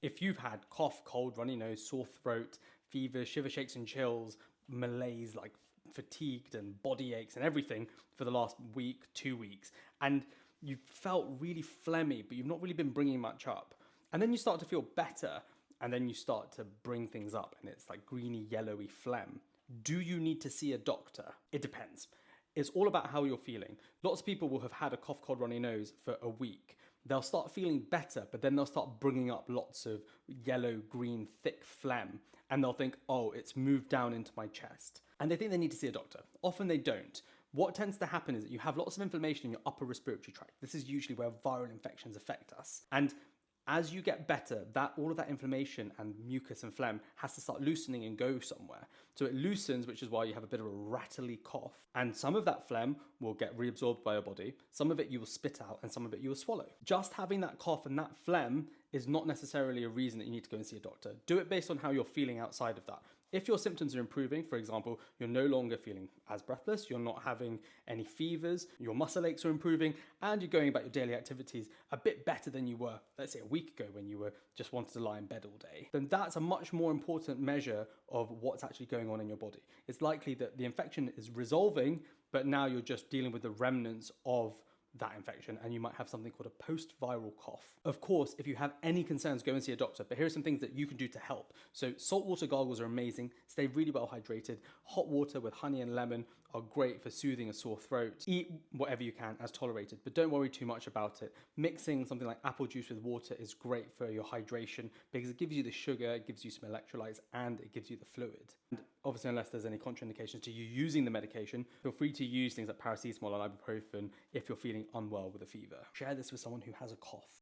If you've had cough, cold, runny nose, sore throat, fever, shiver, shakes and chills, malaise, like fatigued and body aches and everything for the last week, 2 weeks, and you felt really phlegmy, but you've not really been bringing much up, and then you start to feel better, and then you start to bring things up, and it's like greeny, yellowy phlegm. Do you need to see a doctor? It depends. It's all about how you're feeling. Lots of people will have had a cough, cold, runny nose for a week. They'll start feeling better, but then they'll start bringing up lots of yellow, green, thick phlegm, and they'll think, oh, it's moved down into my chest. And they think they need to see a doctor. Often they don't. What tends to happen is that you have lots of inflammation in your upper respiratory tract. This is usually where viral infections affect us. And as you get better, all of that inflammation and mucus and phlegm has to start loosening and go somewhere. So it loosens, which is why you have a bit of a rattly cough. And some of that phlegm will get reabsorbed by your body. Some of it you will spit out and some of it you will swallow. Just having that cough and that phlegm is not necessarily a reason that you need to go and see a doctor. Do it based on how you're feeling outside of that. If your symptoms are improving, for example, you're no longer feeling as breathless, you're not having any fevers, your muscle aches are improving, and you're going about your daily activities a bit better than you were, let's say a week ago when you were just wanted to lie in bed all day, then that's a much more important measure of what's actually going on in your body. It's likely that the infection is resolving, but now you're just dealing with the remnants of that infection, and you might have something called a post-viral cough. Of course, if you have any concerns, go and see a doctor, but here are some things that you can do to help. So saltwater gargles are amazing, stay really well hydrated. Hot water with honey and lemon are great for soothing a sore throat. Eat whatever you can as tolerated, but don't worry too much about it. Mixing something like apple juice with water is great for your hydration because it gives you the sugar, it gives you some electrolytes, and it gives you the fluid. And obviously, unless there's any contraindications to you using the medication, feel free to use things like paracetamol and ibuprofen if you're feeling unwell with a fever. Share this with someone who has a cough.